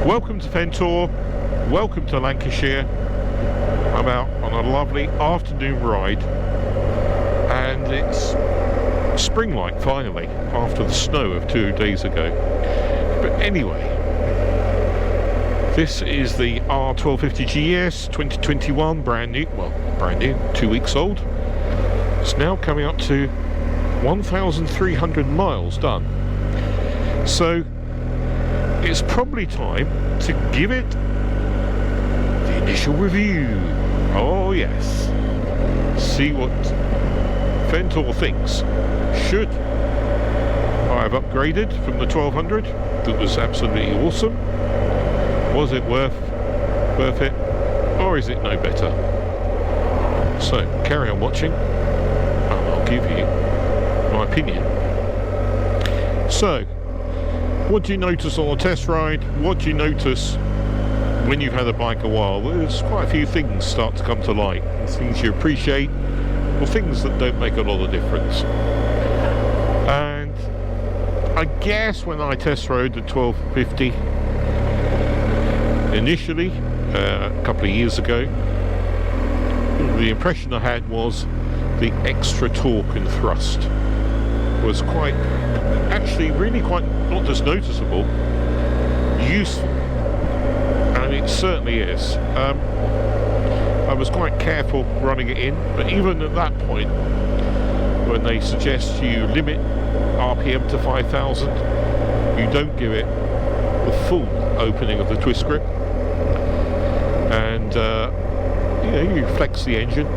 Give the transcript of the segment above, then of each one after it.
Welcome to Ventor, welcome to Lancashire. I'm out on a lovely afternoon ride and it's spring-like finally after the snow of 2 days ago. But anyway, this is the R1250GS 2021, brand new, 2 weeks old. It's now coming up to 1,300 miles done. So it's probably time to give it the initial review. Oh yes. See what Ventor thinks. Should I have upgraded from the 1200? That was absolutely awesome. Was it worth it? Or is it no better? So carry on watching and I'll give you my opinion. So, what do you notice on a test ride? What do you notice when you've had a bike a while? There's quite a few things start to come to light. Things you appreciate, or things that don't make a lot of difference. And I guess when I test rode the 1250 initially, a couple of years ago, the impression I had was the extra torque and thrust was quite, actually really quite, not just noticeable, useful. And it certainly is. I was quite careful running it in, but even at that point, when they suggest you limit RPM to 5,000, you don't give it the full opening of the twist grip. And you flex the engine,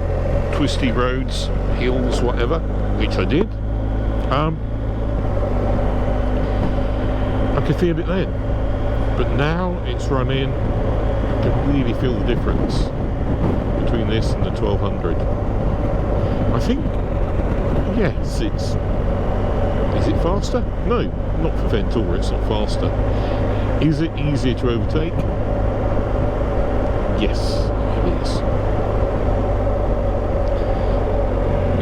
twisty roads, hills, whatever, which I did. I could feel it then, but now it's run in, I can really feel the difference between this and the 1200. I think, yes, is it faster? No, not for Ventor, it's not faster. Is it easier to overtake? Yes, it is.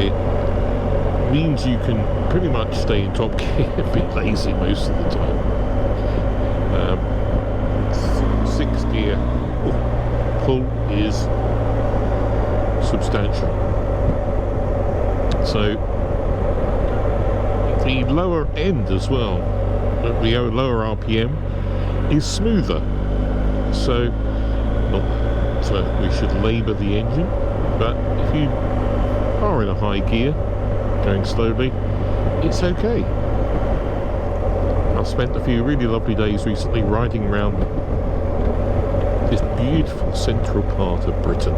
It means you can pretty much stay in top gear, a bit lazy most of the time. 6 gear pull is substantial. So the lower end as well, the lower RPM is smoother. So not so we should labour the engine, but if you are in a high gear going slowly, it's okay. I've spent a few really lovely days recently riding around this beautiful central part of Britain.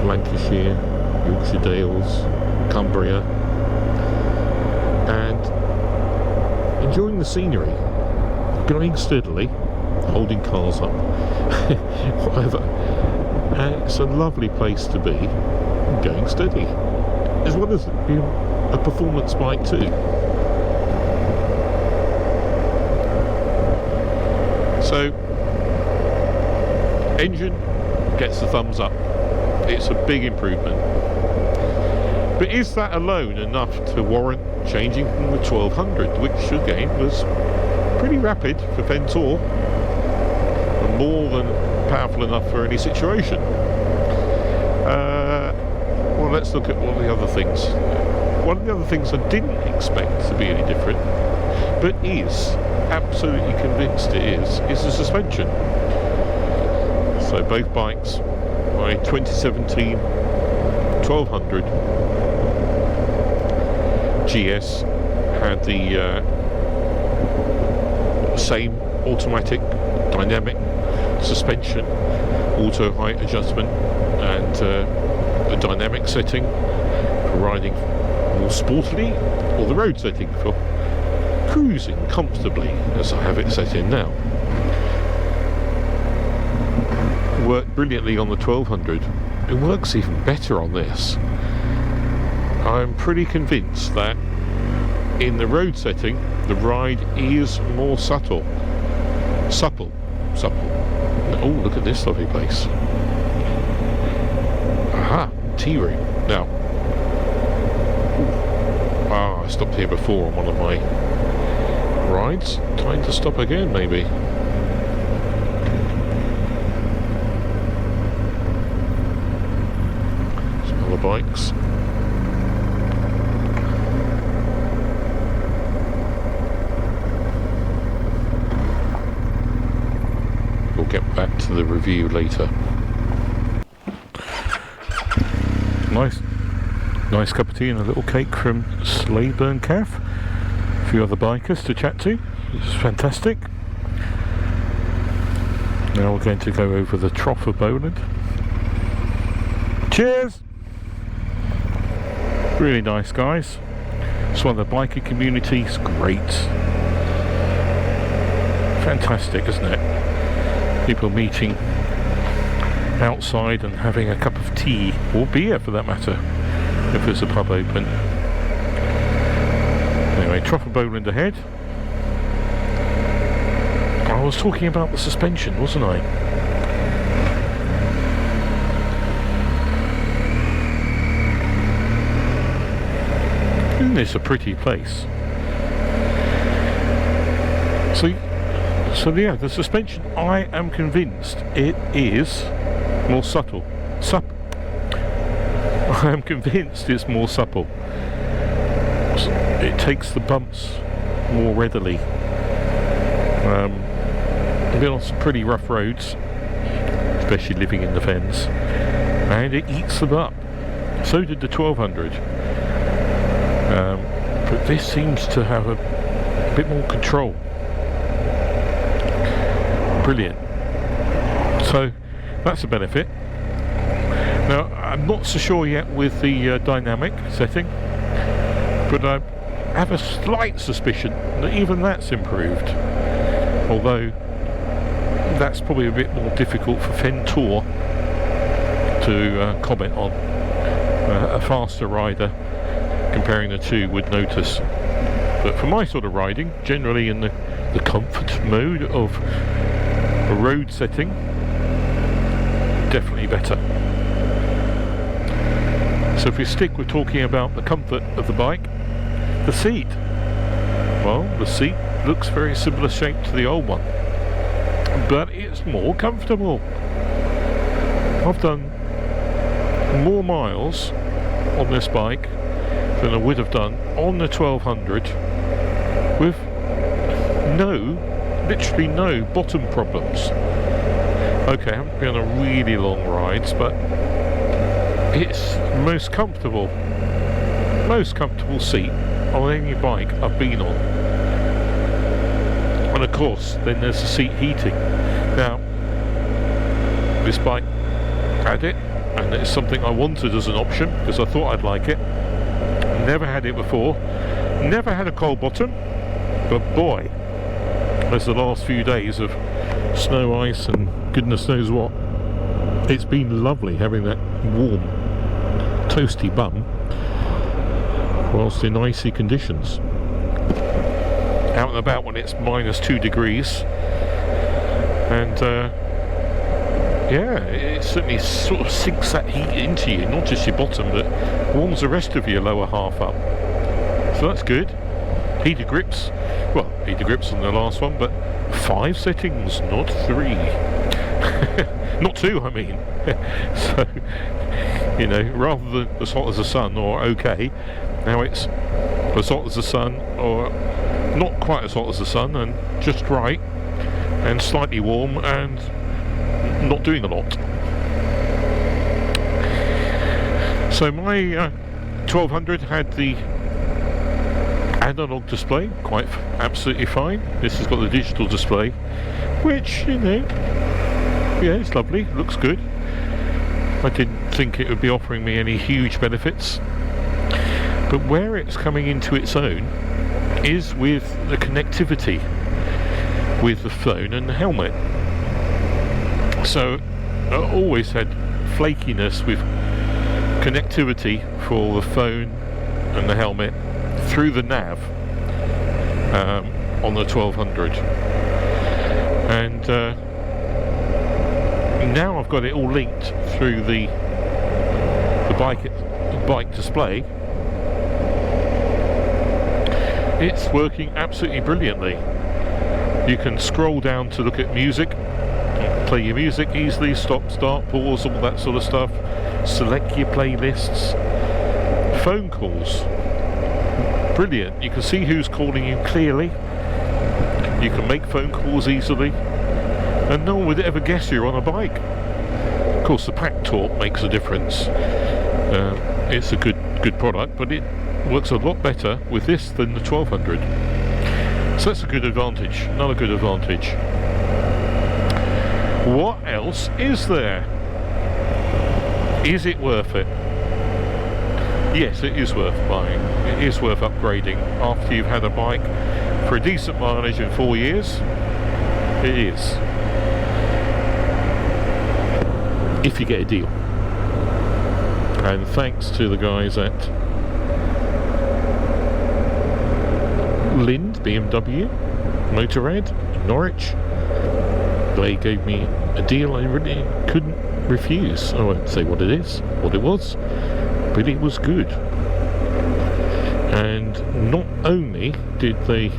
Lancashire, Yorkshire Dales, Cumbria, and enjoying the scenery, going steadily, holding cars up, whatever. And it's a lovely place to be, going steady, as well as being a performance bike too. So, engine gets the thumbs up. It's a big improvement. But is that alone enough to warrant changing from the 1200, which again was pretty rapid for Ventor, and more than powerful enough for any situation? Well, let's look at one of the other things. One of the other things I didn't expect to be any different, but is absolutely convinced it is the suspension. So both bikes, my 2017 1200 GS had the same automatic dynamic suspension, auto height adjustment, and the dynamic setting for riding more sportily, or the road setting for cruising comfortably, as I have it set in now. It worked brilliantly on the 1200. It works even better on this. I'm pretty convinced that in the road setting, the ride is more supple. Oh, look at this lovely place. Aha, tea room. Now, I stopped here before on one of my rides. Time to stop again, maybe. Some other bikes. We'll get back to the review later. Nice cup of tea and a little cake from Slayburn Cafe. A few other bikers to chat to. It's fantastic. Now we're going to go over the Truffle Bowl. Cheers! Really nice guys. It's one of the biker communities. Great. Fantastic, isn't it? People meeting outside and having a cup of tea, or beer for that matter, if there's a pub open. Anyway, Truffle Bowl ahead. I was talking about the suspension, wasn't I? Isn't this a pretty place? So yeah, the suspension, I am convinced it is more subtle. I am convinced it's more supple. It takes the bumps more readily. I've been on some pretty rough roads, especially living in the fens, and it eats them up. So did the 1200. But this seems to have a bit more control. Brilliant. So that's a benefit. Now, I'm not so sure yet with the dynamic setting, but I have a slight suspicion that even that's improved. Although, that's probably a bit more difficult for Fen Tour to comment on. A faster rider, comparing the two, would notice. But for my sort of riding, generally in the comfort mode of a road setting, definitely better. So if we stick with talking about the comfort of the bike, the seat. Well, the seat looks very similar shape to the old one, but it's more comfortable. I've done more miles on this bike than I would have done on the 1200 with literally no bottom problems. Okay, I haven't been on really long rides, but it's the most comfortable seat on any bike I've been on. And of course, then there's the seat heating. Now, this bike had it, and it's something I wanted as an option because I thought I'd like it. Never had it before. Never had a cold bottom, but boy, as the last few days of snow, ice, and goodness knows what, it's been lovely having that warm, toasty bum whilst in icy conditions. Out and about when it's -2 degrees, and yeah, it certainly sort of sinks that heat into you, not just your bottom, but warms the rest of your lower half up. So that's good. Heated grips, well, heated grips on the last one, but 5 settings, not 3. Not 2, I mean. So, you know, rather than as hot as the sun or okay, now it's as hot as the sun or not quite as hot as the sun and just right and slightly warm and not doing a lot. So my 1200 had the analog display, quite absolutely fine. This has got the digital display, which, you know, yeah, it's lovely, looks good. I didn't think it would be offering me any huge benefits, but where it's coming into its own is with the connectivity with the phone and the helmet. So I always had flakiness with connectivity for the phone and the helmet through the nav on the 1200, and now I've got it all linked through the bike display. it's working absolutely brilliantly. You can scroll down to look at music, play your music easily, stop, start, pause, all that sort of stuff, select your playlists. Phone calls, brilliant. You can see who's calling you clearly, you can make phone calls easily, and no one would ever guess you're on a bike. Of course the pack torque makes a difference. It's a good product, but it works a lot better with this than the 1200. So that's a good advantage, another good advantage. What else is there? Is it worth it? Yes, it is worth buying. It is worth upgrading after you've had a bike for a decent mileage in 4 years. It is. If you get a deal. And thanks to the guys at Lind BMW Motorrad in Norwich. They gave me a deal I really couldn't refuse. I won't say what it is, what it was, but it was good. And not only did they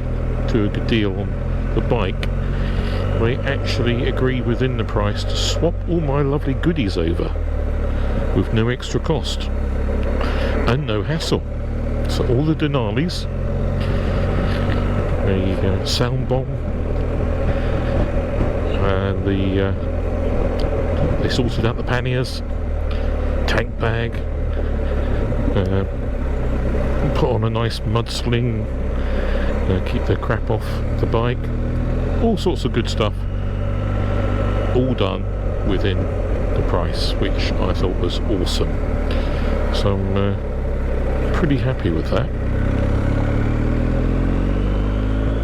do a good deal on the bike, they actually agreed within the price to swap all my lovely goodies over with no extra cost and no hassle. So all the Denalis, the sound bomb, and they sorted out the panniers, tank bag, put on a nice mud sling, keep the crap off the bike, all sorts of good stuff, all done within the price, which I thought was awesome. So I'm pretty happy with that.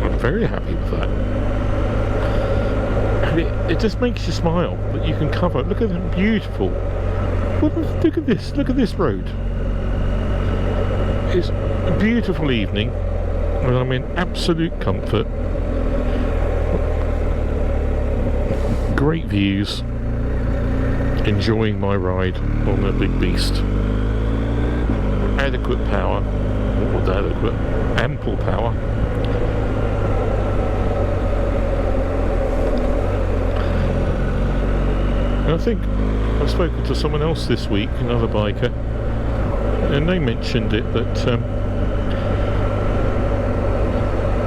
I'm very happy with that. And it just makes you smile that you can cover. Look at them, beautiful. Look at this road. It's a beautiful evening and I'm in absolute comfort. Great views, enjoying my ride on a big beast. Adequate power, or adequate, ample power. And I think I've spoken to someone else this week, another biker, and they mentioned it that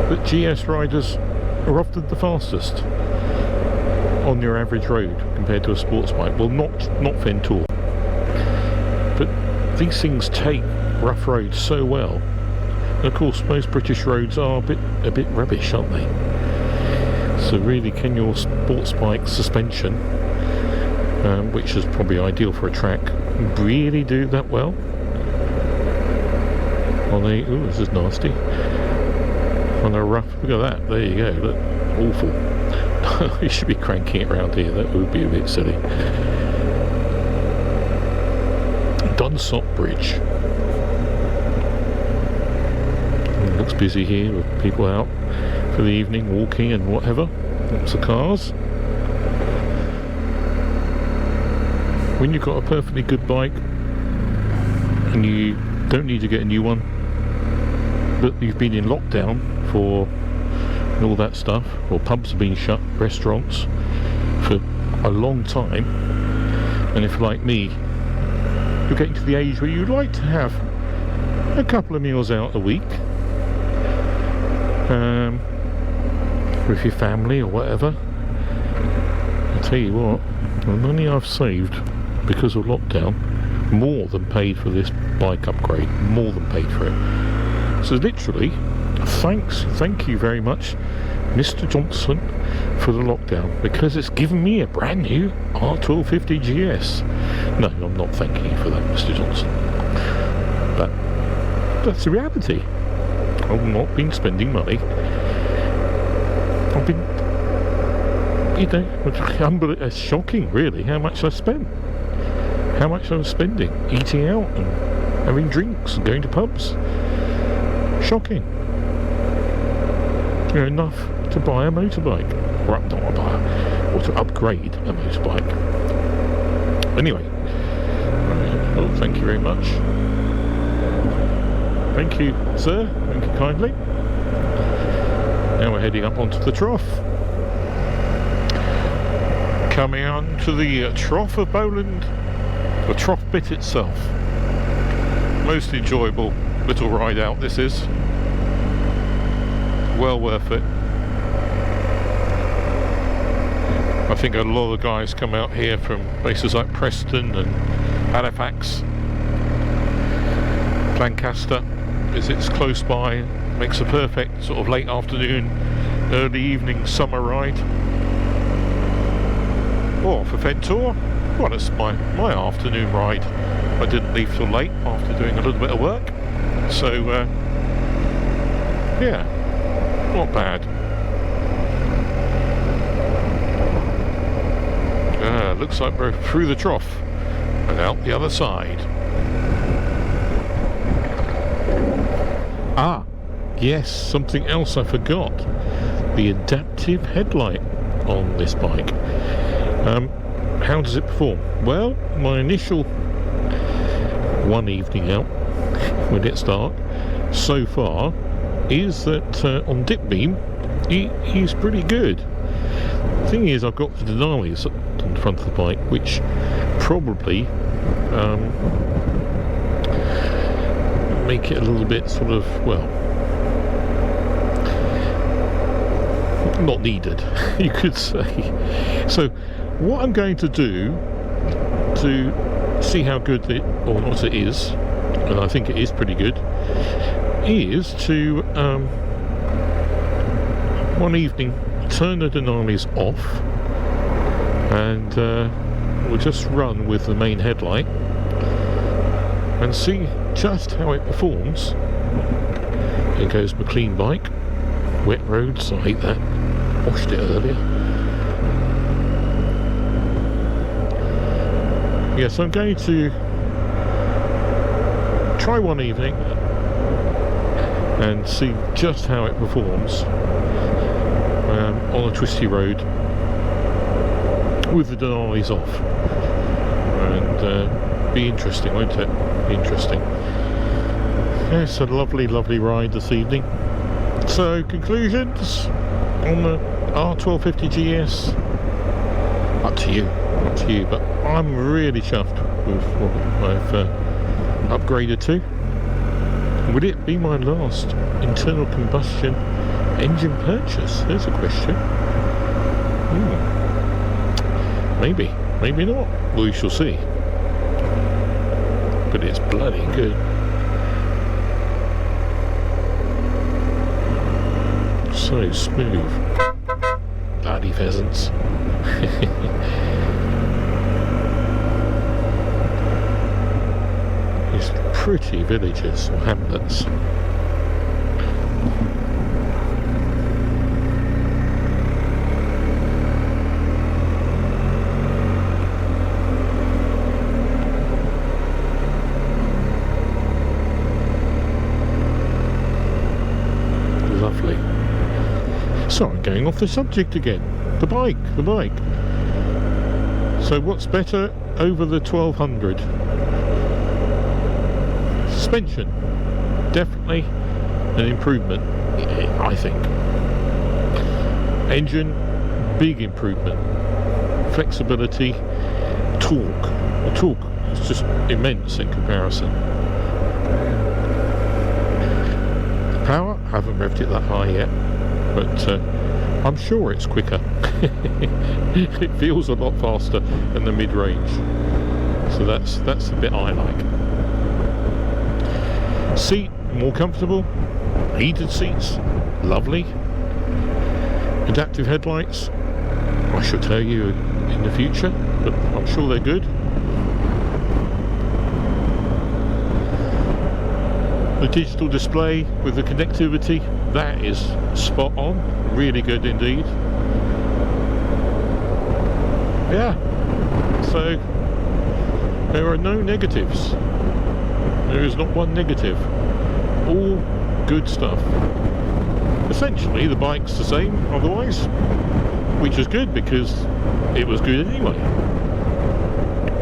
that GS riders are often the fastest on your average road compared to a sports bike. Well, not Ventour, but these things take rough roads so well. And of course most British roads are a bit rubbish, aren't they? So really, can your sports bike suspension, which is probably ideal for a track, really do that well on a, ooh, this is nasty, on a rough, look at that, there you go, look, awful. You should be cranking it around here, that would be a bit silly. Dunsop Bridge. It looks busy here with people out for the evening, walking and whatever. Lots of cars. When you've got a perfectly good bike and you don't need to get a new one, but you've been in lockdown for and all that stuff, or pubs have been shut, restaurants for a long time, and if like me you're getting to the age where you'd like to have a couple of meals out a week with your family or whatever, I'll tell you what, the money I've saved because of lockdown more than paid for this bike upgrade, more than paid for it. So literally, thank you very much, Mr. Johnson, for the lockdown, because it's given me a brand new R1250GS. No, I'm not thanking you for that, Mr. Johnson, but that's the reality. I've not been spending money. I've been, you know, it's shocking really how much I spent, how much I was spending eating out and having drinks and going to pubs. Shocking. You know, enough to buy a motorbike, or to upgrade a motorbike. Anyway, well, thank you very much. Thank you, sir. Thank you kindly. Now we're heading up onto the Trough. Coming on to the Trough of Bowland, the Trough bit itself. Most enjoyable little ride out this is. Well worth it. I think a lot of guys come out here from places like Preston and Halifax, Lancaster, as it's close by. Makes a perfect sort of late afternoon, early evening summer ride. Or for Fentor, well, it's my afternoon ride. I didn't leave till late after doing a little bit of work, so yeah, not bad. Looks like we're through the Trough and out the other side. Ah, yes, something else I forgot. The adaptive headlight on this bike. How does it perform? Well, my initial one evening out when it's dark so far is that on dip beam he's pretty good. The thing is, I've got the Denali's on the front of the bike, which probably make it a little bit sort of, well, not needed, you could say. So what I'm going to do to see how good it, or not it is, and I think it is pretty good, is to one evening turn the Denali's off and we'll just run with the main headlight and see just how it performs. Here goes my clean bike. Wet roads, I hate that. Washed it earlier. Yes, I'm going to try one evening and see just how it performs on a twisty road with the Denali's off, and be interesting, won't it? Be interesting. Yes, a lovely ride this evening. So, conclusions on the R1250GS, up to you, but I'm really chuffed with what I've upgraded to. Would it be my last internal combustion engine purchase? There's a question. Maybe not. We shall see. But it's bloody good. So smooth. Bloody pheasants. These pretty villages or hamlets. Lovely. So I'm going off the subject again. The bike. So what's better over the 1200? Suspension. Definitely an improvement, I think. Engine, big improvement. Flexibility, torque. The torque is just immense in comparison. The power, I haven't revved it that high yet, but I'm sure it's quicker. It feels a lot faster than the mid-range, so that's the bit I like. Seat, more comfortable. Heated seats, lovely. Adaptive headlights, I shall tell you in the future, but I'm sure they're good. The digital display with the connectivity, that is spot on, really good indeed. Yeah, so there are no negatives. There is not one negative. All good stuff. Essentially the bike's the same otherwise, which is good because it was good anyway.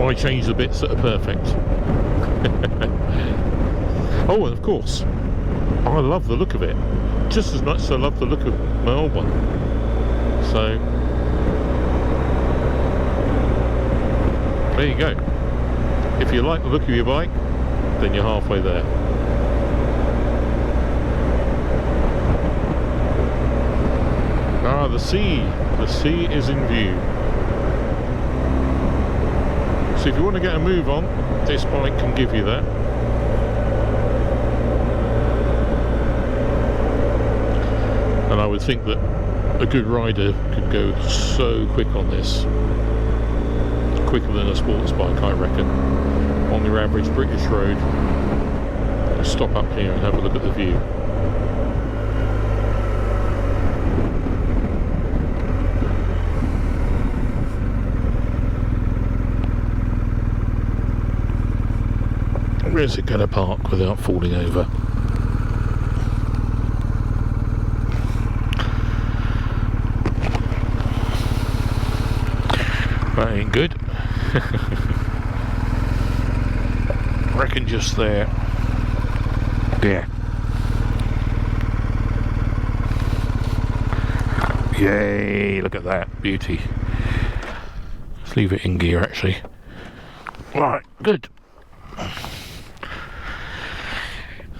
I changed the bits that are perfect. Oh, and of course, I love the look of it, just as much as I love the look of my old one. So there you go. If you like the look of your bike, then you're halfway there. Ah, the sea is in view. So if you want to get a move on, this bike can give you that. And I would think that a good rider could go so quick on this, quicker than a sports bike, I reckon, on your average British road. Let's stop up here and have a look at the view. Where's it going to park without falling over? That ain't good. I reckon just there. Yeah. Yay, look at that beauty. Let's leave it in gear actually. Right, good.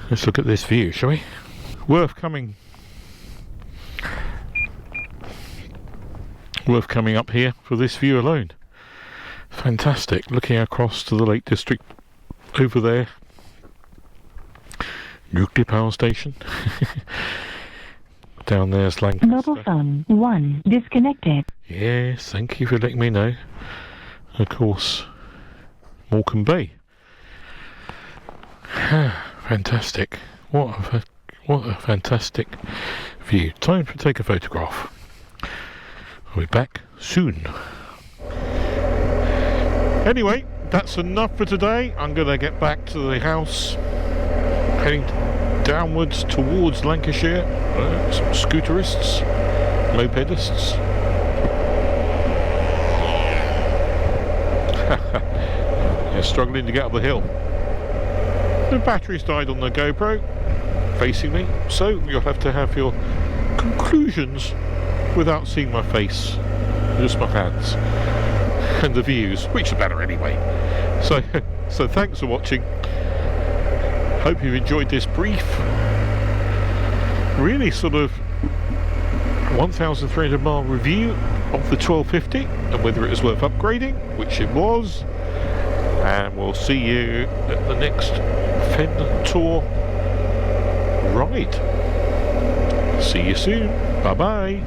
Let's look at this view, shall we? Worth coming up here for this view alone. Fantastic, looking across to the Lake District over there. Nuclear power station. Down there's Lancashire. Mobile phone 1 disconnected. Yes, thank you for letting me know. Of course, Morecambe Bay. Fantastic. What a fantastic view. Time to take a photograph. I'll be back soon. Anyway, that's enough for today. I'm going to get back to the house, heading downwards towards Lancashire. Some scooterists, mopedists. They're struggling to get up the hill. The battery's died on the GoPro facing me, so you'll have to have your conclusions without seeing my face, just my hands and the views, which are better anyway. So thanks for watching. Hope you've enjoyed this brief, really sort of 1,300 mile review of the 1250 and whether it was worth upgrading, which it was. And we'll see you at the next Fen Tour ride. See you soon. Bye bye.